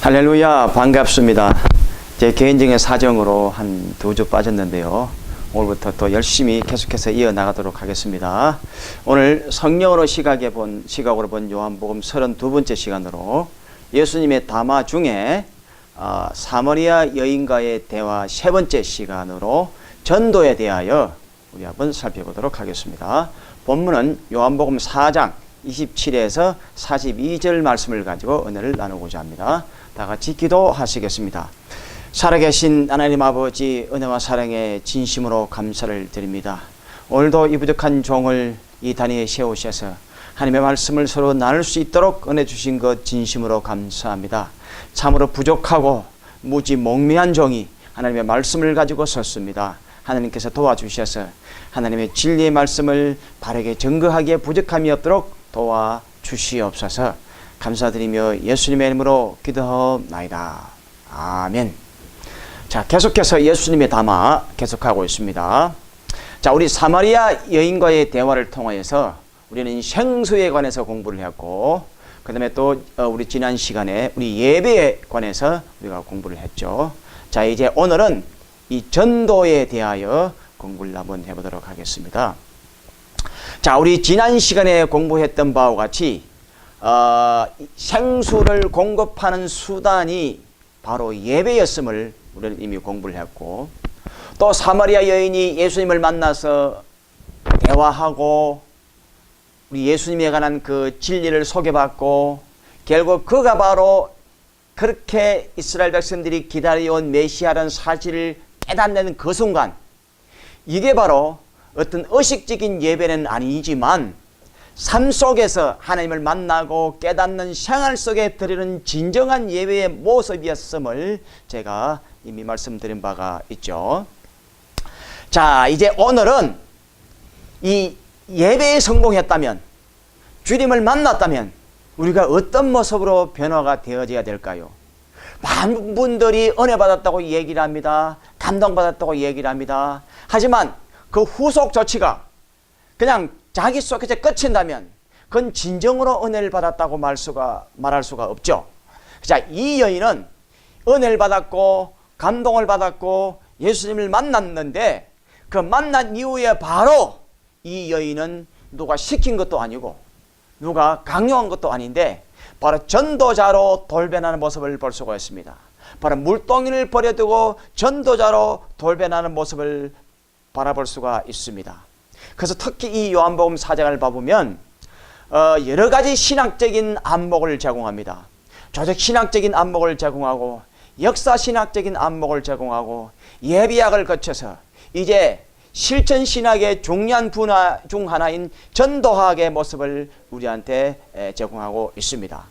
할렐루야, 반갑습니다. 제 개인적인 사정으로 한 2주 빠졌는데요. 오늘부터 또 열심히 계속해서 이어나가도록 하겠습니다. 오늘 성령으로 시각으로 본 요한복음 32번째 시간으로 예수님의 담화 중에 사마리아 여인과의 대화 3번째 시간으로 전도에 대하여 우리 한번 살펴보도록 하겠습니다. 본문은 요한복음 4장 27에서 42절 말씀을 가지고 은혜를 나누고자 합니다. 다 같이 기도하시겠습니다. 살아계신 하나님 아버지, 은혜와 사랑에 진심으로 감사를 드립니다. 오늘도 이 부족한 종을 이 단위에 세우셔서 하나님의 말씀을 서로 나눌 수 있도록 은혜 주신 것 진심으로 감사합니다. 참으로 부족하고 무지 목미한 종이 하나님의 말씀을 가지고 섰습니다. 하나님께서 도와주셔서 하나님의 진리의 말씀을 바르게 증거하기에 부족함이 없도록 도와주시옵소서. 감사드리며 예수님의 이름으로 기도하옵나이다. 아멘. 자, 계속해서 예수님의 담화 계속하고 있습니다. 자, 우리 사마리아 여인과의 대화를 통하여서 우리는 생수에 관해서 공부를 했고, 그 다음에 또 우리 지난 시간에 우리 예배에 관해서 우리가 공부를 했죠. 자, 이제 오늘은 이 전도에 대하여 공부를 한번 해보도록 하겠습니다. 자, 우리 지난 시간에 공부했던 바와 같이 생수를 공급하는 수단이 바로 예배였음을 우리는 이미 공부를 했고, 또 사마리아 여인이 예수님을 만나서 대화하고 우리 예수님에 관한 그 진리를 소개받고 결국 그가 바로 그렇게 이스라엘 백성들이 기다려온 메시아라는 사실을 깨닫는 그 순간, 이게 바로 어떤 의식적인 예배는 아니지만 삶 속에서 하나님을 만나고 깨닫는 생활 속에 드리는 진정한 예배의 모습이었음을 제가 이미 말씀드린 바가 있죠. 자, 이제 오늘은 이 예배에 성공했다면, 주님을 만났다면 우리가 어떤 모습으로 변화가 되어져야 될까요? 많은 분들이 은혜 받았다고 얘기를 합니다. 감동받았다고 얘기를 합니다. 하지만 그 후속 조치가 그냥 자기 속에서 끝인다면 그건 진정으로 은혜를 받았다고 말할 수가 없죠. 자, 이 여인은 은혜를 받았고 감동을 받았고 예수님을 만났는데, 그 만난 이후에 바로 이 여인은 누가 시킨 것도 아니고 누가 강요한 것도 아닌데 바로 전도자로 돌변하는 모습을 볼 수가 있습니다. 바로 물동이를 버려두고 전도자로 돌변하는 모습을 바라볼 수가 있습니다. 그래서 특히 이 요한복음 4장을 봐보면 여러 가지 신학적인 안목을 제공합니다. 조직신학적인 안목을 제공하고 역사신학적인 안목을 제공하고 예비학을 거쳐서 이제 실천신학의 중요한 분야 중 하나인 전도학의 모습을 우리한테 제공하고 있습니다.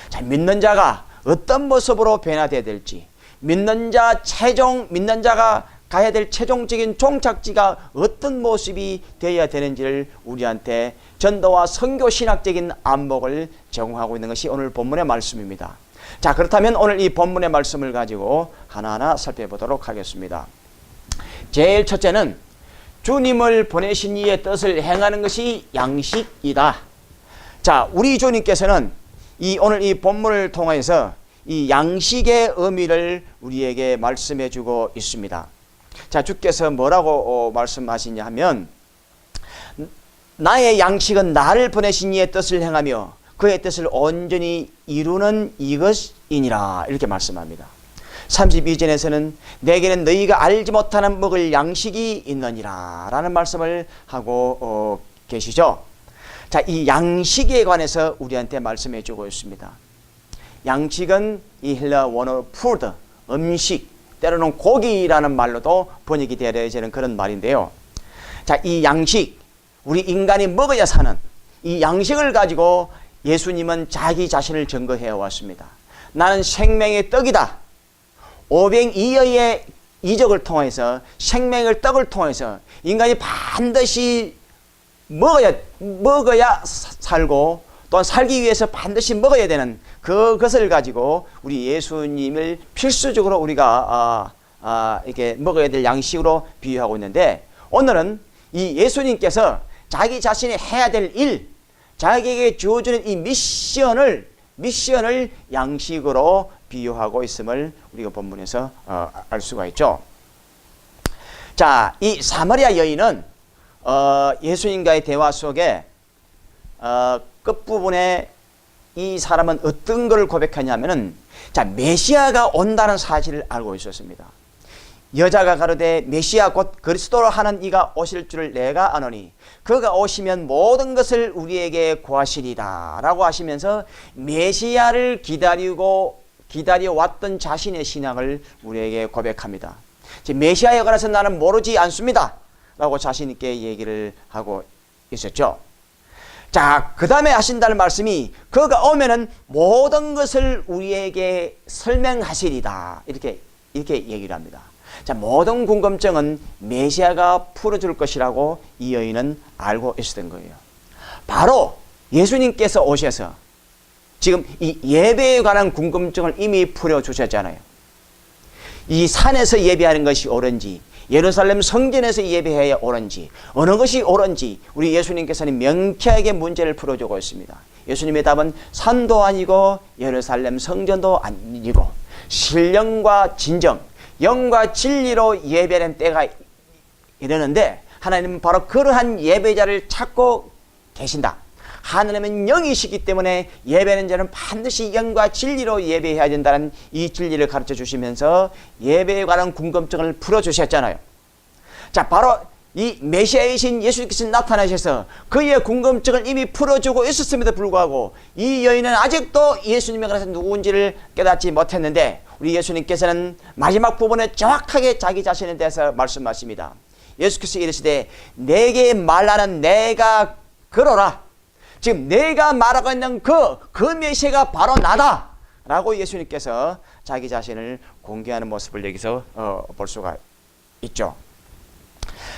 자, 믿는 자가 어떤 모습으로 변화되어야 될지, 믿는 자가 가야 될 최종적인 종착지가 어떤 모습이 되어야 되는지를 우리한테 전도와 선교신학적인 안목을 제공하고 있는 것이 오늘 본문의 말씀입니다. 자, 그렇다면 오늘 이 본문의 말씀을 가지고 하나하나 살펴보도록 하겠습니다. 제일 첫째는 주님을 보내신 이의 뜻을 행하는 것이 양식이다. 자, 우리 주님께서는 오늘 이 본문을 통해서 이 양식의 의미를 우리에게 말씀해 주고 있습니다. 자, 주께서 뭐라고 말씀하시냐 하면, 나의 양식은 나를 보내신 이의 뜻을 행하며 그의 뜻을 온전히 이루는 이것이니라, 이렇게 말씀합니다. 32절에서는 내게는 너희가 알지 못하는 먹을 양식이 있느니라 라는 말씀을 하고 계시죠. 자, 이 양식에 관해서 우리한테 말씀해 주고 있습니다. 양식은 이 헬라 원어 푸드, 음식, 때로는 고기라는 말로도 번역이 되어지는 그런 말인데요. 자, 이 양식, 우리 인간이 먹어야 사는 이 양식을 가지고 예수님은 자기 자신을 증거해 왔습니다. 나는 생명의 떡이다. 오병이어의 이적을 통해서, 생명의 떡을 통해서 인간이 반드시 먹어야 살고, 또한 살기 위해서 반드시 먹어야 되는 그것을 가지고 우리 예수님을 필수적으로 우리가 이렇게 먹어야 될 양식으로 비유하고 있는데, 오늘은 이 예수님께서 자기 자신이 해야 될 일, 자기에게 주어지는 이 미션을 양식으로 비유하고 있음을 우리가 본문에서 알 수가 있죠. 자, 이 사마리아 여인은 예수님과의 대화 속에 끝부분에 이 사람은 어떤 걸 고백하냐면은, 자, 메시아가 온다는 사실을 알고 있었습니다. 여자가 가로되 메시아 곧 그리스도로 하는 이가 오실 줄을 내가 아노니 그가 오시면 모든 것을 우리에게 구하시리다 라고 하시면서 메시아를 기다려 왔던 자신의 신앙을 우리에게 고백합니다. 메시아에 관해서 나는 모르지 않습니다 라고 자신 있게 얘기를 하고 있었죠. 자, 그 다음에 하신다는 말씀이 그가 오면은 모든 것을 우리에게 설명하시리다 이렇게 얘기를 합니다. 자, 모든 궁금증은 메시아가 풀어줄 것이라고 이 여인은 알고 있었던 거예요. 바로 예수님께서 오셔서 지금 이 예배에 관한 궁금증을 이미 풀어주셨잖아요. 이 산에서 예배하는 것이 옳은지, 예루살렘 성전에서 예배해야 옳은지, 어느 것이 옳은지 우리 예수님께서는 명쾌하게 문제를 풀어주고 있습니다. 예수님의 답은 산도 아니고 예루살렘 성전도 아니고 신령과 진정, 영과 진리로 예배하는 때가 이르는데 하나님은 바로 그러한 예배자를 찾고 계신다. 하나님은 영이시기 때문에 예배하는 자는 반드시 영과 진리로 예배해야 된다는 이 진리를 가르쳐 주시면서 예배에 관한 궁금증을 풀어주셨잖아요. 자, 바로 이 메시아이신 예수께서 나타나셔서 그의 궁금증을 이미 풀어주고 있었음에도 불구하고 이 여인은 아직도 예수님에 관해서 누구인지를 깨닫지 못했는데 우리 예수님께서는 마지막 부분에 정확하게 자기 자신에 대해서 말씀하십니다. 예수께서 이르시되 내게 말하는 내가 그러라. 지금 내가 말하고 있는 그 메시아가 바로 나다 라고 예수님께서 자기 자신을 공개하는 모습을 여기서 볼 수가 있죠.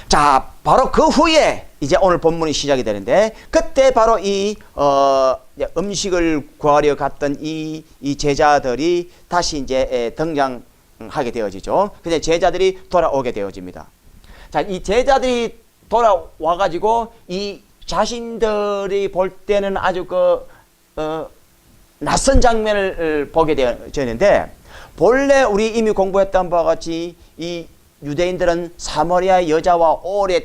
자, 바로 그 후에 이제 오늘 본문이 시작이 되는데 그때 바로 이 음식을 구하려 갔던 이 제자들이 다시 이제 등장하게 되어지죠. 근데 제자들이 돌아오게 되어집니다. 자, 이 제자들이 돌아와 가지고 이 자신들이 볼 때는 아주 낯선 장면을 보게 되었는데 본래 우리 이미 공부했던 바와 같이 이 유대인들은 사마리아 여자와 오래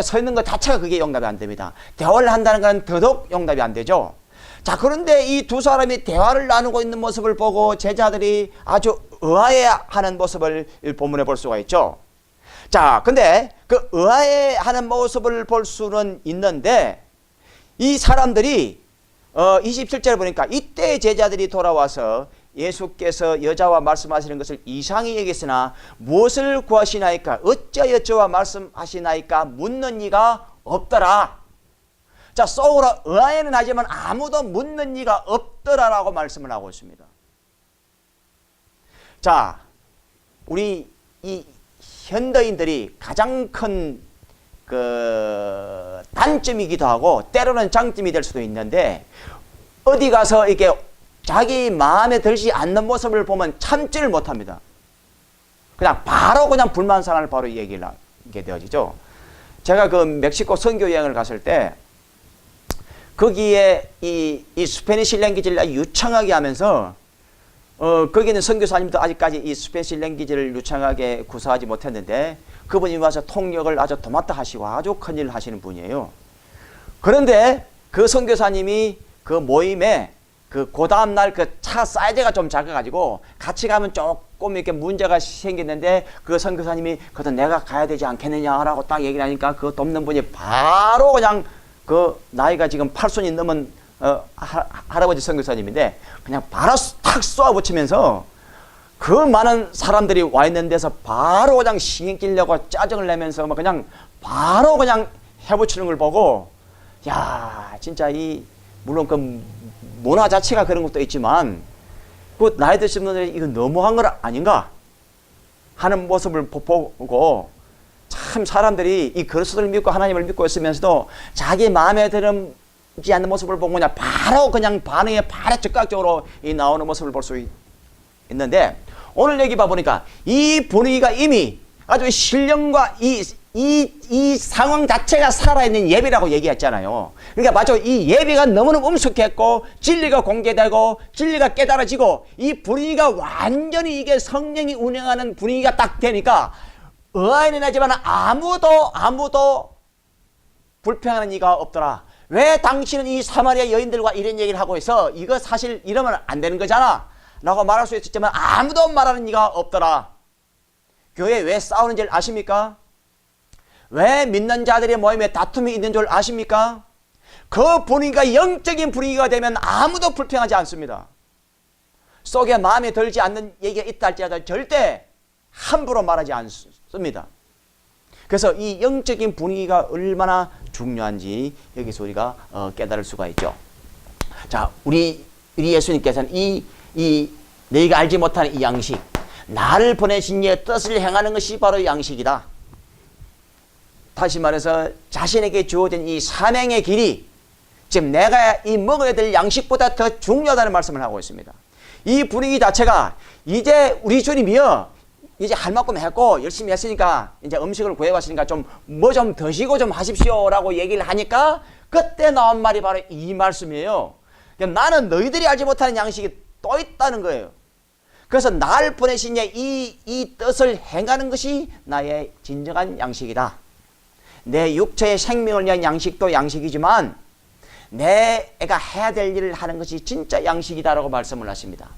서 있는 것 자체가 그게 용납이 안 됩니다. 대화를 한다는 건 더더욱 용납이 안 되죠. 자, 그런데 이 두 사람이 대화를 나누고 있는 모습을 보고 제자들이 아주 의아해하는 모습을 본문에 볼 수가 있죠. 자, 근데 그 의아해하는 모습을 볼 수는 있는데 이 사람들이 27절에 보니까 이때 제자들이 돌아와서 예수께서 여자와 말씀하시는 것을 이상히 여겼으나 무엇을 구하시나이까 어찌하여 저와 말씀하시나이까 묻는 이가 없더라. 자, 속으로 의아해는 하지만 아무도 묻는 이가 없더라라고 말씀을 하고 있습니다. 자, 우리 이 현대인들이 가장 큰 단점이기도 하고 때로는 장점이 될 수도 있는데 어디 가서 이렇게 자기 마음에 들지 않는 모습을 보면 참지를 못합니다. 그냥 불만사항을 바로 얘기를 하게 되어지죠. 제가 그 멕시코 선교 여행을 갔을 때 거기에 이 스페니시 랭귀지를 유창하게 하면서 거기는 선교사님도 아직까지 이 스페니시 랭귀지를 유창하게 구사하지 못했는데 그분이 와서 통역을 아주 도맡아 하시고 아주 큰일을 하시는 분이에요. 그런데 그 선교사님이 그 모임에 그 다음 날 그 차 사이즈가 좀 작아가지고 같이 가면 조금 이렇게 문제가 생겼는데 그 선교사님이 그래도 내가 가야 되지 않겠느냐라고 딱 얘기를 하니까 그 돕는 분이 바로 그냥 그 나이가 지금 80이 넘은 할아버지 선교사님인데 그냥 바로 탁 쏘아붙이면서 그 많은 사람들이 와 있는 데서 바로 그냥 신경 끼려고 짜증을 내면서 뭐 그냥 바로 그냥 해붙이는 걸 보고 야, 진짜 물론 그 문화 자체가 그런 것도 있지만 그 나이 드신 분들이 이거 너무한 거 아닌가 하는 모습을 보고 참 사람들이 이 그리스도를 믿고 하나님을 믿고 있으면서도 자기 마음에 들지 않는 모습을 보고 그냥 반응에 바로 즉각적으로 나오는 모습을 볼 수 있는데 오늘 여기 봐보니까 이 분위기가 이미 아주 신령과 이 이 상황 자체가 살아있는 예배라고 얘기했잖아요. 그러니까 맞죠. 이 예배가 너무너무 엄숙했고 진리가 공개되고 진리가 깨달아지고 이 분위기가 완전히 이게 성령이 운영하는 분위기가 딱 되니까 의아는 하지만 아무도 불평하는 이가 없더라. 왜 당신은 이 사마리아 여인들과 이런 얘기를 하고 있어? 이거 사실 이러면 안 되는 거잖아 라고 말할 수 있었지만 아무도 말하는 이가 없더라. 교회 왜 싸우는지 아십니까? 왜 믿는 자들의 모임에 다툼이 있는 줄 아십니까? 그 분위기가 영적인 분위기가 되면 아무도 불평하지 않습니다. 속에 마음에 들지 않는 얘기가 있다 할지라도 절대 함부로 말하지 않습니다. 그래서 이 영적인 분위기가 얼마나 중요한지 여기서 우리가 깨달을 수가 있죠. 자, 우리 예수님께서는 이 너희가 알지 못하는 이 양식, 나를 보내신 이의 뜻을 행하는 것이 바로 양식이다. 다시 말해서 자신에게 주어진 이 사명의 길이 지금 내가 이 먹어야 될 양식보다 더 중요하다는 말씀을 하고 있습니다. 이 분위기 자체가 이제 우리 주님이요, 이제 할 만큼 했고 열심히 했으니까 이제 음식을 구해왔으니까 좀 뭐 좀 드시고 좀 하십시오라고 얘기를 하니까 그때 나온 말이 바로 이 말씀이에요. 나는 너희들이 알지 못하는 양식이 또 있다는 거예요. 그래서 나를 보내신 이 뜻을 행하는 것이 나의 진정한 양식이다. 내 육체의 생명을 위한 양식도 양식이지만 내가 해야 될 일을 하는 것이 진짜 양식이다라고 말씀을 하십니다.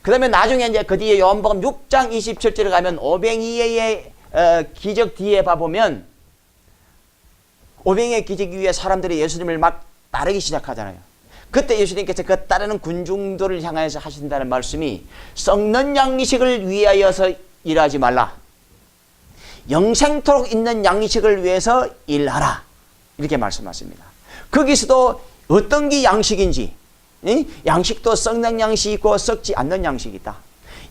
그 다음에 나중에 이제 그 뒤에 요한복음 6장 27절에 가면 오병이의 기적 뒤에 봐보면 오병이의 기적 이후에 사람들이 예수님을 막 따르기 시작하잖아요. 그때 예수님께서 그 따르는 군중들을 향하여서 하신다는 말씀이 썩는 양식을 위하여서 일하지 말라. 영생토록 있는 양식을 위해서 일하라. 이렇게 말씀하십니다. 거기서도 어떤 게 양식인지, 양식도 썩는 양식이 있고 썩지 않는 양식이 있다.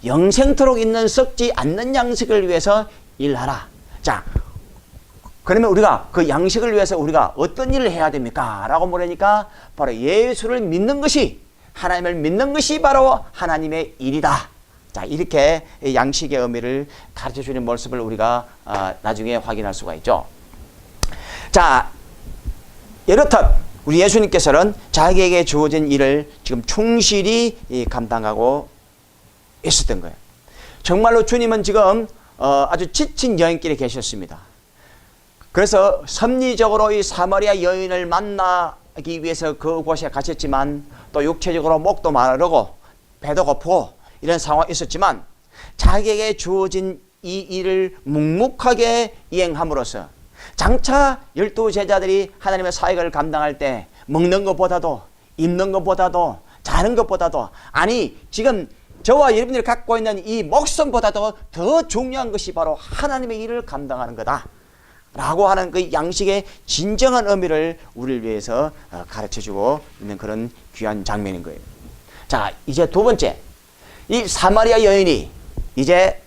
영생토록 있는 썩지 않는 양식을 위해서 일하라. 자, 그러면 우리가 그 양식을 위해서 우리가 어떤 일을 해야 됩니까? 라고 물으니까 바로 예수를 믿는 것이, 하나님을 믿는 것이 바로 하나님의 일이다. 자, 이렇게 양식의 의미를 가르쳐 주는 모습을 우리가 나중에 확인할 수가 있죠. 자, 이렇듯 우리 예수님께서는 자기에게 주어진 일을 지금 충실히 감당하고 있었던 거예요. 정말로 주님은 지금 아주 지친 여행길에 계셨습니다. 그래서 섭리적으로 이 사마리아 여인을 만나기 위해서 그곳에 가셨지만 또 육체적으로 목도 마르고 배도 고프고 이런 상황이 있었지만 자기에게 주어진 이 일을 묵묵하게 이행함으로써 장차 12제자들이 하나님의 사역을 감당할 때 먹는 것보다도 입는 것보다도 자는 것보다도 아니 지금 저와 여러분들이 갖고 있는 이 목숨보다도 더 중요한 것이 바로 하나님의 일을 감당하는 거다 라고 하는 그 양식의 진정한 의미를 우리를 위해서 가르쳐주고 있는 그런 귀한 장면인 거예요. 자, 이제 두 번째, 이 사마리아 여인이 이제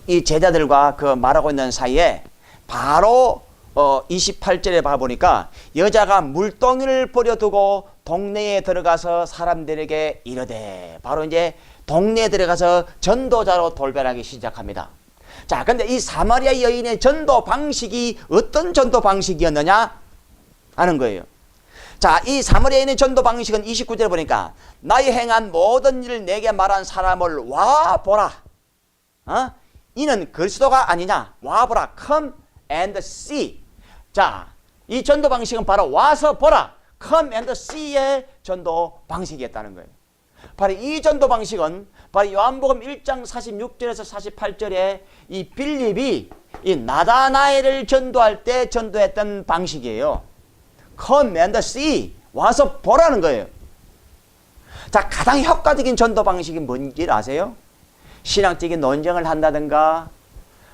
이 제자들과 그 말하고 있는 사이에 바로 28절에 봐보니까 여자가 물동이를 버려두고 동네에 들어가서 사람들에게 이르되, 바로 이제 동네에 들어가서 전도자로 돌변하기 시작합니다. 자, 근데 이 사마리아 여인의 전도 방식이 어떤 전도 방식이었느냐 하는 거예요. 자, 이 사마리아 여인의 전도 방식은 29절에 보니까 나의 행한 모든 일을 내게 말한 사람을 와 보라. 이는 그리스도가 아니냐. 와 보라. Come and see. 자, 이 전도 방식은 바로 와서 보라. Come and see의 전도 방식이었다는 거예요. 바로 이 전도 방식은 바로 요한복음 1장 46절에서 48절에 이 빌립이 이 나다나엘을 전도할 때 전도했던 방식이에요. Come and see. 와서 보라는 거예요. 자, 가장 효과적인 전도 방식이 뭔지 아세요? 신앙적인 논쟁을 한다든가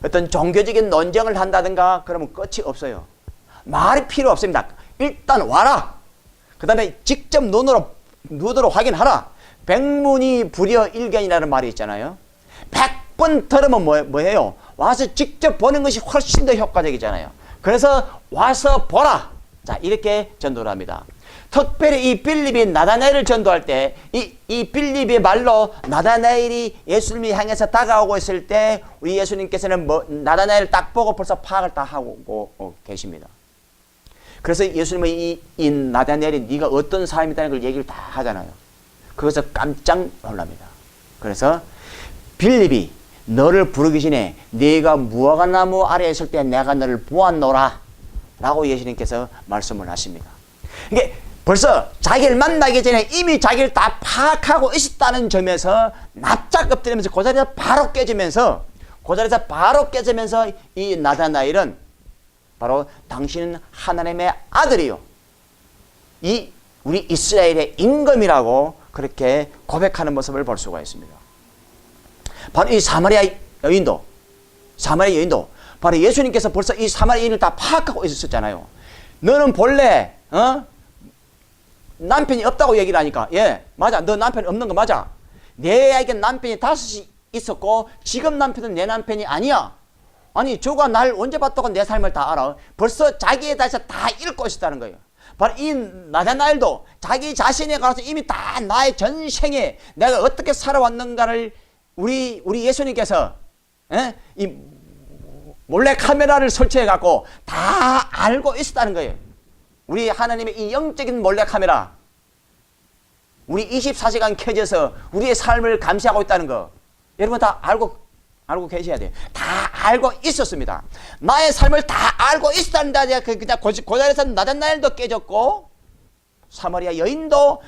어떤 종교적인 논쟁을 한다든가 그러면 끝이 없어요. 말이 필요 없습니다. 일단 와라. 그 다음에 직접 눈으로 확인하라. 백문이 불여일견이라는 말이 있잖아요. 100번 들으면 뭐예요? 와서 직접 보는 것이 훨씬 더 효과적이잖아요. 그래서 와서 보라. 자, 이렇게 전도를 합니다. 특별히 이 빌립이 나다나엘을 전도할 때 이 빌립의 말로 나다나엘이 예수님을 향해서 다가오고 있을 때 우리 예수님께서는 나다나엘을 딱 보고 벌써 파악을 다 하고 계십니다. 그래서 예수님은 이 나다나엘이 네가 어떤 사람이라는 걸 얘기를 다 하잖아요. 그래서 깜짝 놀랍니다. 그래서 빌립이 너를 부르기 전에 네가 무화과나무 아래에 있을 때 내가 너를 보았노라 라고 예수님께서 말씀을 하십니다. 이게 벌써 자기를 만나기 전에 이미 자기를 다 파악하고 있었다는 점에서 납작 엎드리면서 그 자리에서 바로 깨지면서 이 나다나엘은 바로 당신은 하나님의 아들이요 우리 이스라엘의 임금이라고 그렇게 고백하는 모습을 볼 수가 있습니다. 바로 이 사마리아 여인도 바로 예수님께서 벌써 이 사마리아 여인을 다 파악하고 있었잖아요. 너는 본래 남편이 없다고 얘기를 하니까 예 맞아, 너 남편 없는 거 맞아. 내에게 남편이 5이 있었고 지금 남편은 내 남편이 아니야. 아니 저가 날 언제 봤다고 내 삶을 다 알아. 벌써 자기에 대해서 다 읽고 있었다는 거예요. 바로 이 나다나엘도 자기 자신에 관해서 이미 다 나의 전생에 내가 어떻게 살아왔는가를 우리 예수님께서 이 몰래 카메라를 설치해 갖고 다 알고 있었다는 거예요. 우리 하나님의 이 영적인 몰래 카메라, 우리 24시간 켜져서 우리의 삶을 감시하고 있다는 거, 여러분 다 알고 계셔야 돼요. 다 알고 있었습니다. 나의 삶을 다 알고 있었다는데 그냥 그 자리에서 나다나엘도 깨졌고 사마리아 여인도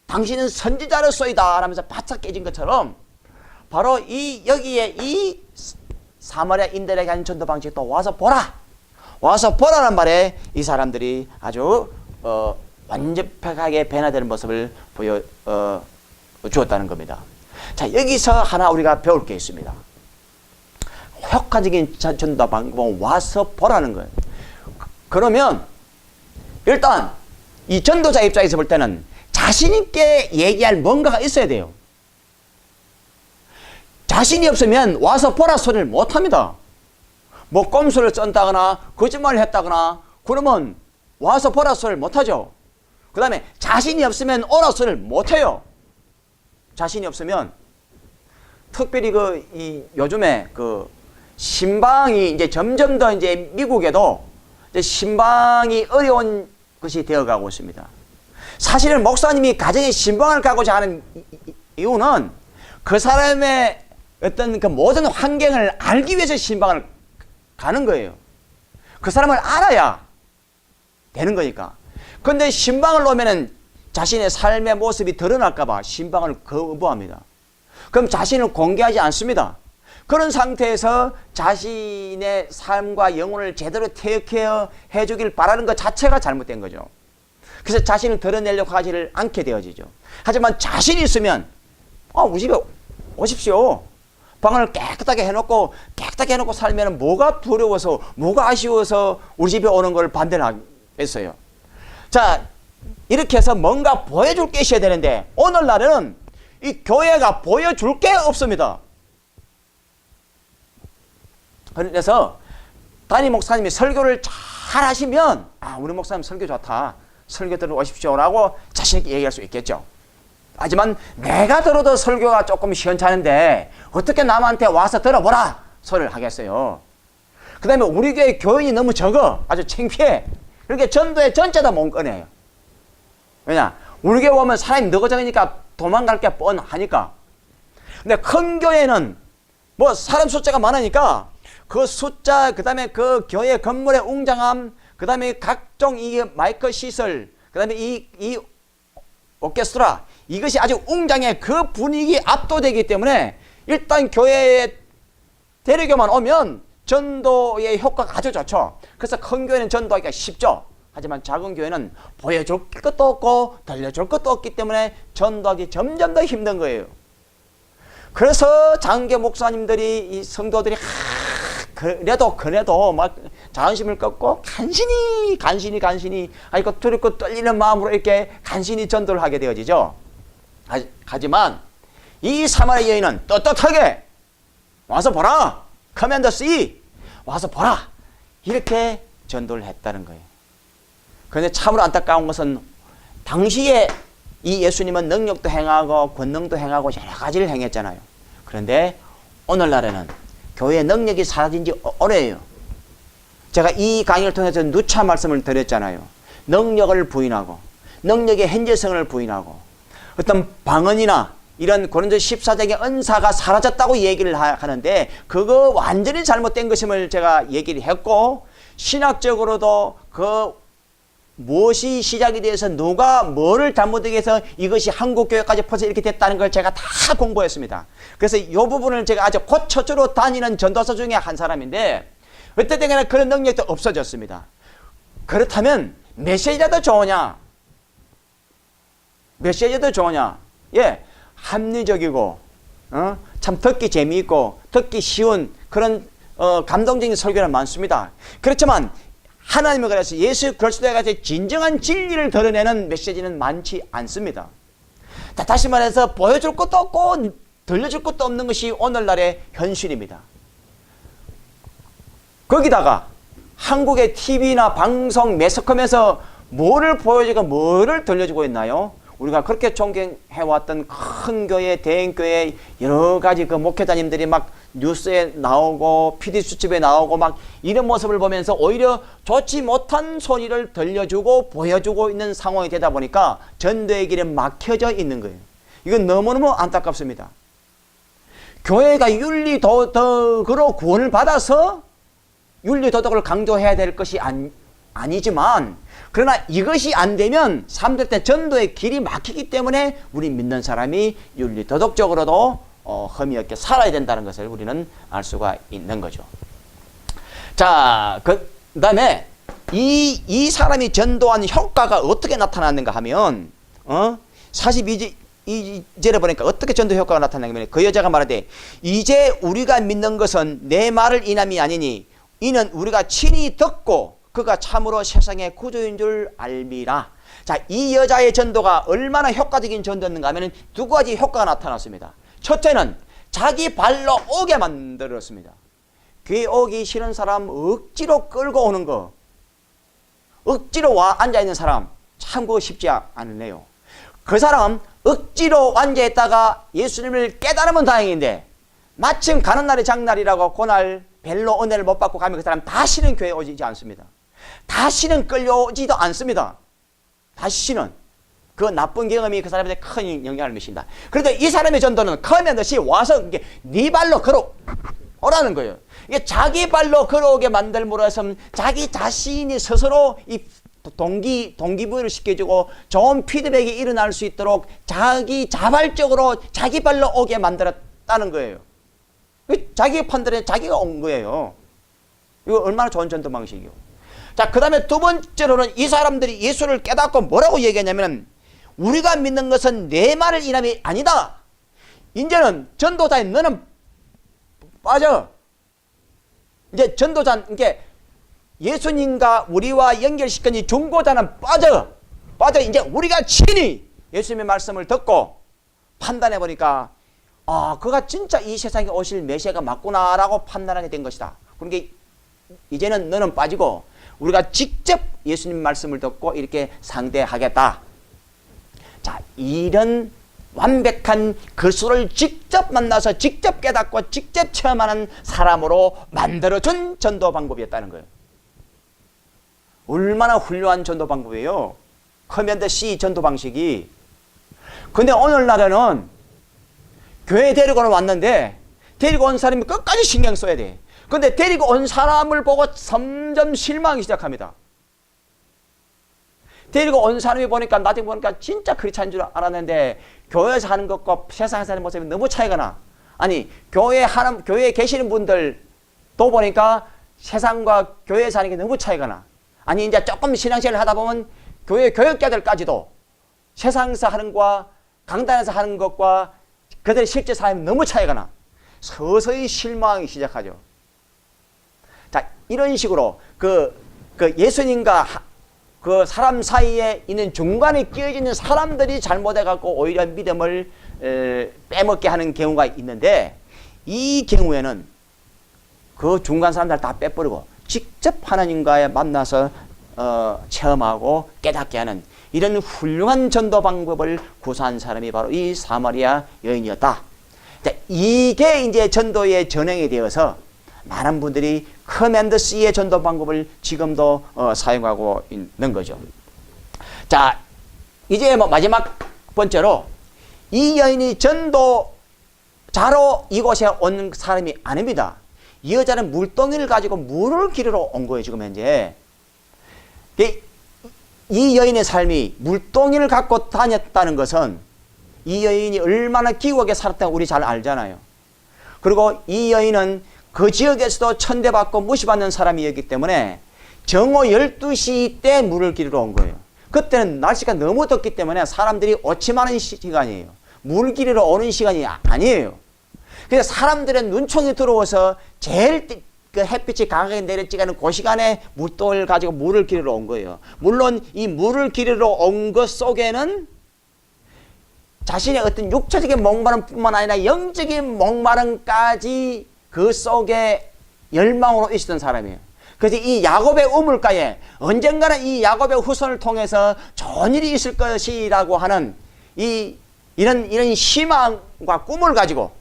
당신은 선지자로서이다 라면서 바짝 깨진 것처럼 바로 여기에 이 사마리아인들에게 하는 전도 방식이 또 와서 보라는 말에 이 사람들이 아주 완벽하게 변화되는 모습을 보여 주었다는 겁니다. 자, 여기서 하나 우리가 배울 게 있습니다. 효과적인 전도 방법은 와서 보라는 거예요. 그러면 일단 이 전도자 입장에서 볼 때는 자신 있게 얘기할 뭔가가 있어야 돼요. 자신이 없으면 와서 보라 소리를 못합니다. 뭐 꼼수를 쩐다거나 거짓말을 했다거나 그러면 와서 보라 소리를 못하죠. 그 다음에 자신이 없으면 오라 소리를 못해요. 자신이 없으면 특별히 요즘에 신방이 이제 점점 더 이제 미국에도 이제 신방이 어려운 것이 되어가고 있습니다. 사실은 목사님이 가정에 신방을 가고자 하는 이유는 그 사람의 어떤 그 모든 환경을 알기 위해서 신방을 가는 거예요. 그 사람을 알아야 되는 거니까. 근데 신방을 놓으면은 자신의 삶의 모습이 드러날까봐 신방을 거부합니다. 그럼 자신을 공개하지 않습니다. 그런 상태에서 자신의 삶과 영혼을 제대로 테이크케어 해주길 바라는 것 자체가 잘못된 거죠. 그래서 자신을 드러내려고 하지를 않게 되어지죠. 하지만 자신이 있으면 우리 집에 오십시오. 방을 깨끗하게 해놓고 살면 뭐가 두려워서 뭐가 아쉬워서 우리 집에 오는 걸 반대를 하겠어요. 자, 이렇게 해서 뭔가 보여줄 게 있어야 되는데 오늘날은 이 교회가 보여줄 게 없습니다. 그래서 담임 목사님이 설교를 잘 하시면 우리 목사님 설교 좋다, 설교 들으러 오십시오 라고 자신 있게 얘기할 수 있겠죠. 하지만 내가 들어도 설교가 조금 시원찮은데 어떻게 남한테 와서 들어보라 소리를 하겠어요. 그 다음에 우리 교회 교인이 너무 적어, 아주 창피해. 그렇게 전도의 전체다 못 꺼내요. 왜냐, 우리 교회 오면 사람이 너거정이니까 도망갈 게 뻔하니까. 근데 큰 교회는 뭐 사람 숫자가 많으니까 그 숫자, 그 다음에 그 교회 건물의 웅장함, 그 다음에 각종 이 마이크 시설, 그 다음에 이 오케스트라, 이것이 아주 웅장해. 그 분위기 압도되기 때문에 일단 교회에 대리교만 오면 전도의 효과가 아주 좋죠. 그래서 큰 교회는 전도하기가 쉽죠. 하지만 작은 교회는 보여줄 것도 없고 들려줄 것도 없기 때문에 전도하기 점점 더 힘든 거예요. 그래서 장교 목사님들이, 이 성도들이 그래도 막 자존심을 꺾고 간신히 아이고 두렵고 떨리는 마음으로 이렇게 간신히 전도를 하게 되어지죠. 하지만 이 사마리아 여인은 떳떳하게 와서 보라, 커맨더 C, 와서 보라, 이렇게 전도를 했다는 거예요. 그런데 참으로 안타까운 것은 당시에 이 예수님은 능력도 행하고 권능도 행하고 여러 가지를 행했잖아요. 그런데 오늘날에는 교회의 능력이 사라진 지 오래예요. 제가 이 강의를 통해서 누차 말씀을 드렸잖아요. 능력을 부인하고 능력의 현재성을 부인하고 어떤 방언이나 이런 고린도 14장의 은사가 사라졌다고 얘기를 하는데 그거 완전히 잘못된 것임을 제가 얘기를 했고, 신학적으로도 그 무엇이 시작이 돼서 누가 뭐를 잘못하게 해서 이것이 한국교회까지 퍼져 이렇게 됐다는 걸 제가 다 공부했습니다. 그래서 이 부분을 제가 아주 고처주로 다니는 전도사 중에 한 사람인데 어떤 때는 그런 능력도 없어졌습니다. 그렇다면 메시지라도 좋으냐? 메시지도 좋으냐? 예, 합리적이고 참 듣기 재미있고 듣기 쉬운 그런 감동적인 설교는 많습니다. 그렇지만 하나님을 그래서 예수 그리스도에 가서 진정한 진리를 드러내는 메시지는 많지 않습니다. 다시 말해서 보여줄 것도 없고 들려줄 것도 없는 것이 오늘날의 현실입니다. 거기다가 한국의 TV나 방송 매스컴에서 뭐를 보여주고 뭐를 들려주고 있나요? 우리가 그렇게 존경해왔던 큰 교회, 대형교회 여러 가지 그 목회자님들이 막 뉴스에 나오고 PD수첩에 나오고 막 이런 모습을 보면서 오히려 좋지 못한 소리를 들려주고 보여주고 있는 상황이 되다 보니까 전도의 길에 막혀져 있는 거예요. 이건 너무너무 안타깝습니다. 교회가 윤리도덕으로 구원을 받아서 윤리도덕을 강조해야 될 것이 아니지만, 그러나 이것이 안 되면 사람들한테 전도의 길이 막히기 때문에 우리 믿는 사람이 윤리도덕적으로도 흠이 없게 살아야 된다는 것을 우리는 알 수가 있는 거죠. 자, 그 다음에 이 사람이 전도한 효과가 어떻게 나타났는가 하면 42절에 보니까 어떻게 전도 효과가 나타나냐면, 그 여자가 말하되 이제 우리가 믿는 것은 내 말을 인함이 아니니 이는 우리가 친히 듣고 그가 참으로 세상의 구주인 줄 알미라. 자, 이 여자의 전도가 얼마나 효과적인 전도였는가 하면 두 가지 효과가 나타났습니다. 첫째는 자기 발로 오게 만들었습니다. 교회 오기 싫은 사람 억지로 끌고 오는 거, 억지로 와 앉아있는 사람 참 그거 쉽지 않으네요. 그 사람 억지로 앉아있다가 예수님을 깨달으면 다행인데 마침 가는 날이 장날이라고 그날 별로 은혜를 못 받고 가면 그 사람 다시는 교회에 오지 않습니다. 다시는 끌려오지도 않습니다. 다시는. 그 나쁜 경험이 그 사람한테 큰 영향을 미친다. 그런데 이 사람의 전도는 커면 듯이 와서 네 발로 걸어오라는 거예요. 이게 자기 발로 걸어오게 만들므로써 자기 자신이 스스로 이 동기부여를 시켜주고 좋은 피드백이 일어날 수 있도록 자발적으로 자기 발로 오게 만들었다는 거예요. 자기 판단에 자기가 온 거예요. 이거 얼마나 좋은 전도 방식이요. 자, 그 다음에 두 번째로는 이 사람들이 예수를 깨닫고 뭐라고 얘기했냐면, 우리가 믿는 것은 내 말을 인함이 아니다. 이제는 전도자인 너는 빠져. 이제 전도자, 이게 예수님과 우리와 연결시킨 이 중보자는 빠져. 이제 우리가 친히 예수님의 말씀을 듣고 판단해 보니까 그가 진짜 이 세상에 오실 메시아가 맞구나라고 판단하게 된 것이다. 그러니까 이제는 너는 빠지고 우리가 직접 예수님 말씀을 듣고 이렇게 상대하겠다. 자, 이런 완벽한 그리스도를 직접 만나서 직접 깨닫고 직접 체험하는 사람으로 만들어준 전도 방법이었다는 거예요. 얼마나 훌륭한 전도 방법이에요. 커맨드 C 전도 방식이. 근데 오늘날에는 교회 데리고 왔는데 데리고 온 사람이 끝까지 신경 써야 돼. 근데 데리고 온 사람을 보고 점점 실망하기 시작합니다. 데리고 온 사람이 보니까 나중에 보니까 진짜 크리스찬인 줄 알았는데 교회에서 하는 것과 세상에서 하는 모습이 너무 차이가 나. 아니, 교회에 계시는 분들도 보니까 세상과 교회에서 하는 게 너무 차이가 나. 아니, 이제 조금 신앙생활을 하다 보면 교회 교역자들까지도 세상에서 하는 것과 강단에서 하는 것과 그들의 실제 삶이 너무 차이가 나. 서서히 실망하기 시작하죠. 자, 이런 식으로 그 예수님과 그 사람 사이에 있는 중간에 끼어져 있는 사람들이 잘못해갖고 오히려 믿음을 빼먹게 하는 경우가 있는데, 이 경우에는 그 중간 사람들 다 빼버리고 직접 하나님과의 만나서 체험하고 깨닫게 하는 이런 훌륭한 전도 방법을 구사한 사람이 바로 이 사마리아 여인이었다. 자, 이게 이제 전도의 전형이 되어서 많은 분들이 커맨드 C의 전도 방법을 지금도 사용하고 있는 거죠. 자, 이제 뭐 마지막 번째로 이 여인이 전도자로 이곳에 온 사람이 아닙니다. 이 여자는 물동이를 가지고 물을 기르러 온 거예요, 지금 현재. 이 여인의 삶이 물동이를 갖고 다녔다는 것은 이 여인이 얼마나 기국하게 살았다고 우리 잘 알잖아요. 그리고 이 여인은 그 지역에서도 천대받고 무시받는 사람이었기 때문에 정오 12시 때 물을 기르러 온 거예요. 그때는 날씨가 너무 덥기 때문에 사람들이 오침하는 시간이에요. 물 기르러 오는 시간이 아니에요. 그래서 사람들은 눈총이 들어와서 제일 그 햇빛이 강하게 내려지는 그 시간에 물동을 가지고 물을 기르러 온 거예요. 물론 이 물을 기르러 온 것 속에는 자신의 어떤 육체적인 목마름뿐만 아니라 영적인 목마름까지 그 속에 열망으로 있었던 사람이에요. 그래서 이 야곱의 우물가에 언젠가는 이 야곱의 후손을 통해서 좋은 일이 있을 것이라고 하는 이런 희망과 꿈을 가지고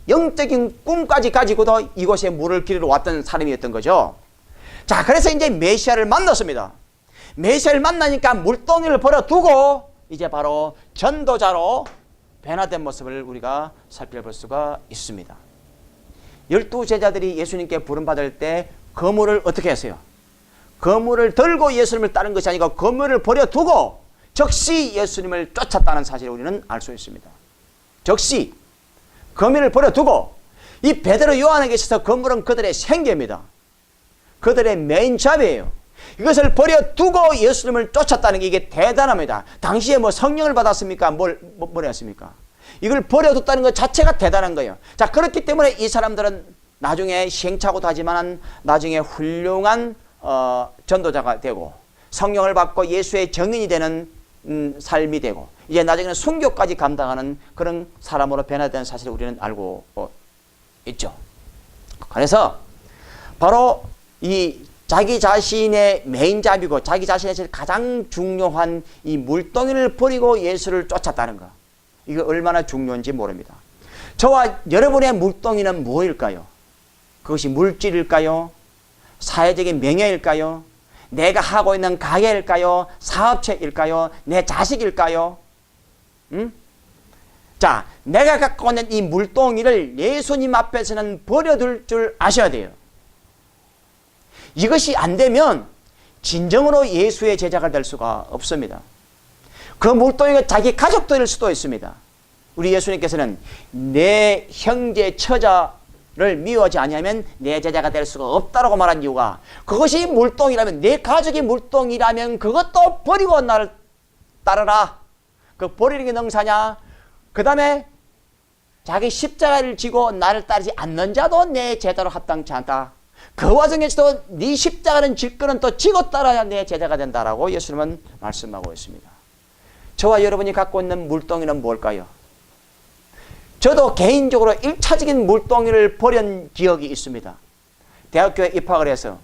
영적인 꿈까지 가지고도 이곳에 물을 기르러 왔던 사람이었던 거죠. 자, 그래서 이제 메시아를 만났습니다. 메시아를 만나니까 물동이를 버려두고 이제 바로 전도자로 변화된 모습을 우리가 살펴볼 수가 있습니다. 12제자들이 예수님께 부름받을 때 그물을 어떻게 했어요? 그물을 들고 예수님을 따른 것이 아니고 그물을 버려두고 즉시 예수님을 쫓았다는 사실을 우리는 알 수 있습니다. 즉시 그물을 버려두고 이 베드로 요한에게 있어서 그물은 그들의 생계입니다. 그들의 메인 잡이에요. 이것을 버려두고 예수님을 쫓았다는 게 이게 대단합니다. 당시에 뭐 성령을 받았습니까? 뭘 했습니까? 이걸 버려뒀다는 것 자체가 대단한 거예요. 자, 그렇기 때문에 이 사람들은 나중에 시행착오도 하지만 나중에 훌륭한 전도자가 되고 성령을 받고 예수의 증인이 되는 삶이 되고 이제 나중에는 순교까지 감당하는 그런 사람으로 변화된 사실을 우리는 알고 있죠. 그래서 바로 이 자기 자신의 메인 잡이고 자기 자신의 가장 중요한 이 물동이를 버리고 예수를 쫓았다는 것, 이거 얼마나 중요한지 모릅니다. 저와 여러분의 물동이는 무엇일까요? 그것이 물질일까요? 사회적인 명예일까요? 내가 하고 있는 가게일까요? 사업체일까요? 내 자식일까요? 자, 내가 갖고 있는 이 물동이를 예수님 앞에서는 버려둘 줄 아셔야 돼요. 이것이 안 되면 진정으로 예수의 제자가 될 수가 없습니다. 그 물동이가 자기 가족들일 수도 있습니다. 우리 예수님께서는 내 형제 처자를 미워하지 아니하면 내 제자가 될 수가 없다라고 말한 이유가, 그것이 물동이라면, 내 가족이 물동이라면 그것도 버리고 나를 따르라. 그 버리는 게 능사냐? 그 다음에 자기 십자가를 지고 나를 따르지 않는 자도 내 제자로 합당치 않다. 그 와중에서도 네 십자가는 질 거는 또 지고 따라야 내 제자가 된다라고 예수님은 말씀하고 있습니다. 저와 여러분이 갖고 있는 물동이는 뭘까요? 저도 개인적으로 1차적인 물동이를 버린 기억이 있습니다. 대학교에 입학을 해서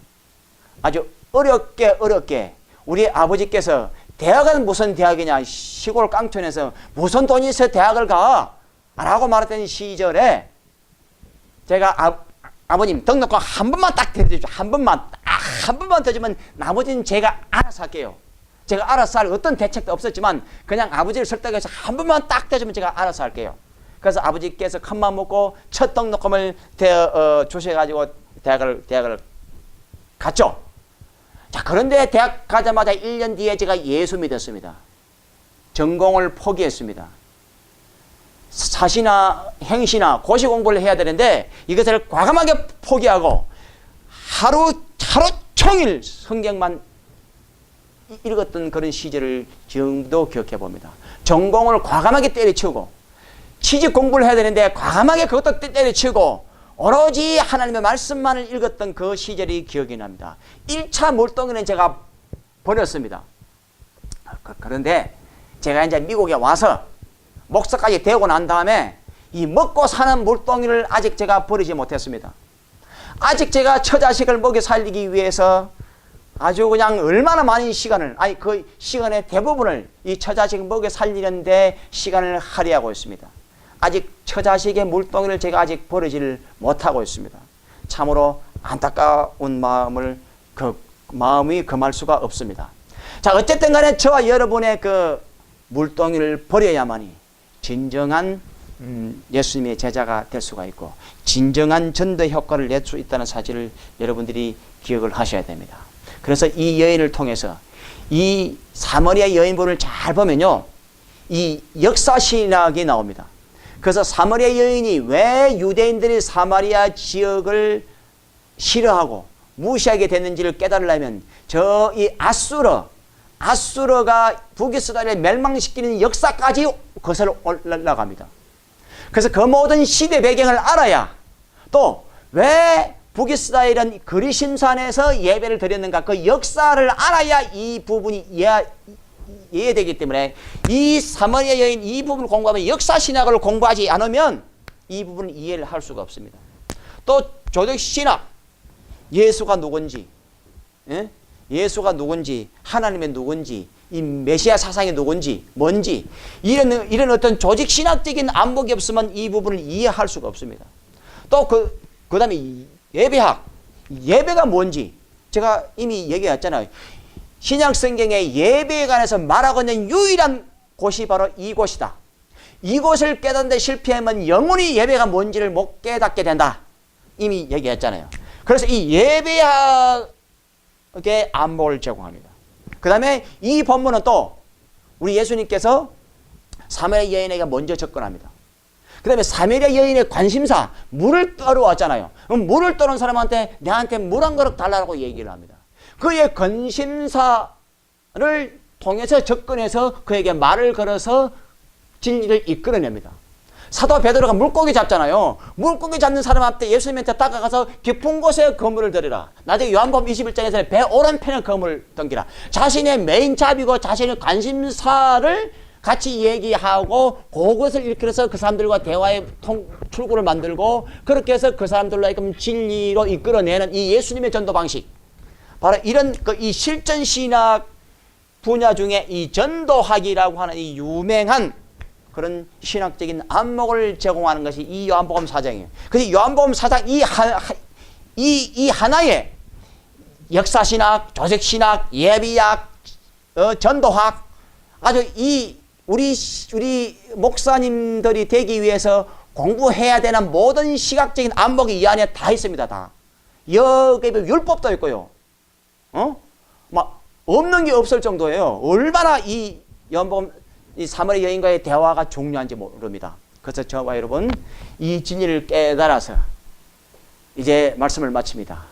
아주 어렵게 우리 아버지께서 대학은 무슨 대학이냐, 시골 깡촌에서 무슨 돈이 있어 대학을 가? 라고 말했던 시절에 제가 아버님 등록금 한 번만 딱 대주십시오. 한 번만 더 주면 나머지는 제가 알아서 할게요. 제가 알아서 할 어떤 대책도 없었지만 그냥 아버지를 설득해서 한 번만 딱 대주면 제가 알아서 할게요. 그래서 아버지께서 큰맘 먹고 첫 등록금을 주셔가지고 대학을 갔죠. 자, 그런데 대학 가자마자 1년 뒤에 제가 예수 믿었습니다. 전공을 포기했습니다. 사시나 행시나 고시 공부를 해야 되는데 이것을 과감하게 포기하고 하루 종일 성경만 읽었던 그런 시절을 지금도 기억해 봅니다. 전공을 과감하게 때려치우고 취직 공부를 해야 되는데 과감하게 그것도 때려치우고 오로지 하나님의 말씀만을 읽었던 그 시절이 기억이 납니다. 1차 물동이는 제가 버렸습니다. 그런데 제가 이제 미국에 와서 목사까지 되고 난 다음에 이 먹고 사는 물동이를 아직 제가 버리지 못했습니다. 아직 제가 처자식을 먹여 살리기 위해서 아주 그냥 얼마나 많은 시간을, 아니 그 시간의 대부분을 이 처자식 먹여 살리는데 시간을 할애하고 있습니다. 아직 처자식의 물동이를 제가 아직 버리지를 못하고 있습니다. 참으로 안타까운 마음이 금할 수가 없습니다. 자, 어쨌든 간에 저와 여러분의 그 물동이를 버려야만이 진정한 예수님의 제자가 될 수가 있고 진정한 전도 효과를 낼 수 있다는 사실을 여러분들이 기억을 하셔야 됩니다. 그래서 이 여인을 통해서 이 사마리아 여인분을 잘 보면요, 이 역사신학이 나옵니다. 그래서 사마리아 여인이 왜 유대인들이 사마리아 지역을 싫어하고 무시하게 됐는지를 깨달으려면 저 이 아수르가 북이스라엘을 멸망시키는 역사까지 거슬러 올라갑니다. 그래서 그 모든 시대 배경을 알아야 또 왜 북이스라엘은 그리심산에서 예배를 드렸는가 그 역사를 알아야 이 부분이 이해되기 때문에 이 사마리아 여인 이 부분을 공부하면 역사신학을 공부하지 않으면 이 부분을 이해를 할 수가 없습니다. 또 조직신학, 예수가 누군지, 예? 예수가 누군지, 하나님의 누군지, 이 메시아 사상이 누군지, 뭔지 이런 어떤 조직신학적인 안목이 없으면 이 부분을 이해할 수가 없습니다. 또 그 다음에 예배학, 예배가 뭔지 제가 이미 얘기했잖아요. 신약 성경에 예배에 관해서 말하고 있는 유일한 곳이 바로 이곳이다. 이곳을 깨닫는 데 실패하면 영원히 예배가 뭔지를 못 깨닫게 된다. 이미 얘기했잖아요. 그래서 이 예배학의 안목을 제공합니다. 그 다음에 이 본문은 또 우리 예수님께서 사마리아 여인에게 먼저 접근합니다. 그 다음에 사마리아 여인의 관심사, 물을 떠러왔잖아요. 그럼 물을 떠는 사람한테 내한테 물 한 그릇 달라고 얘기를 합니다. 그의 관심사를 통해서 접근해서 그에게 말을 걸어서 진리를 이끌어냅니다. 사도 베드로가 물고기 잡잖아요. 물고기 잡는 사람한테 예수님한테 다가가서 깊은 곳에 그물을 들이라. 나중에 요한복음 21장에서는 배 오른편에 그물을 던기라. 자신의 메인잡이고 자신의 관심사를 같이 얘기하고 그것을 일컬어서 그 사람들과 대화의 출구를 만들고 그렇게 해서 그 사람들로 하여금 진리로 이끌어내는 이 예수님의 전도 방식, 바로 이런 이 실전신학 분야 중에 이 전도학이라고 하는 이 유명한 그런 신학적인 안목을 제공하는 것이 이 요한복음 4장이에요. 그래서 요한복음 4장 이 하나의 역사신학, 조직신학, 예비학, 전도학, 아주 우리 목사님들이 되기 위해서 공부해야 되는 모든 시각적인 안목이 이 안에 다 있습니다. 다. 여기 율법도 있고요. 막 없는 게 없을 정도예요. 얼마나 이 사마리아 여인과의 대화가 중요한지 모릅니다. 그래서 저와 여러분 이 진리를 깨달아서 이제 말씀을 마칩니다.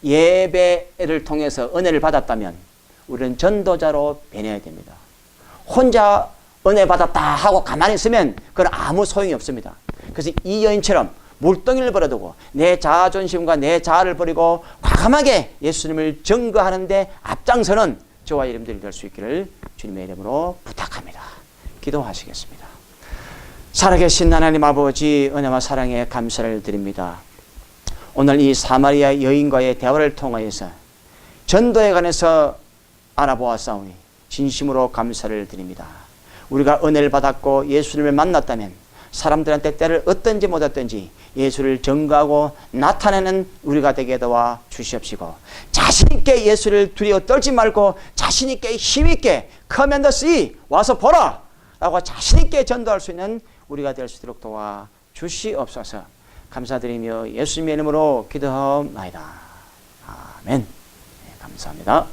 예배를 통해서 은혜를 받았다면 우리는 전도자로 변해야 됩니다. 혼자 은혜 받았다 하고 가만히 있으면 그건 아무 소용이 없습니다. 그래서 이 여인처럼 물덩이를 버려두고 내 자존심과 내 자아를 버리고 과감하게 예수님을 증거하는데 앞장서는 저와 여러분들이 될 수 있기를 주님의 이름으로 부탁합니다. 기도하시겠습니다. 살아계신 하나님 아버지, 은혜와 사랑에 감사를 드립니다. 오늘 이 사마리아 여인과의 대화를 통하여서 전도에 관해서 알아보았사오니 진심으로 감사를 드립니다. 우리가 은혜를 받았고 예수님을 만났다면 사람들한테 때를 얻든지 못 얻든지 예수를 증거하고 나타내는 우리가 되게 도와 주시옵시고, 자신있게 예수를 두려워 떨지 말고 자신있게 힘있게 Come and see, 와서 보라 라고 자신있게 전도할 수 있는 우리가 될 수 있도록 도와 주시옵소서. 감사드리며 예수님의 이름으로 기도하옵나이다. 아멘. 네, 감사합니다.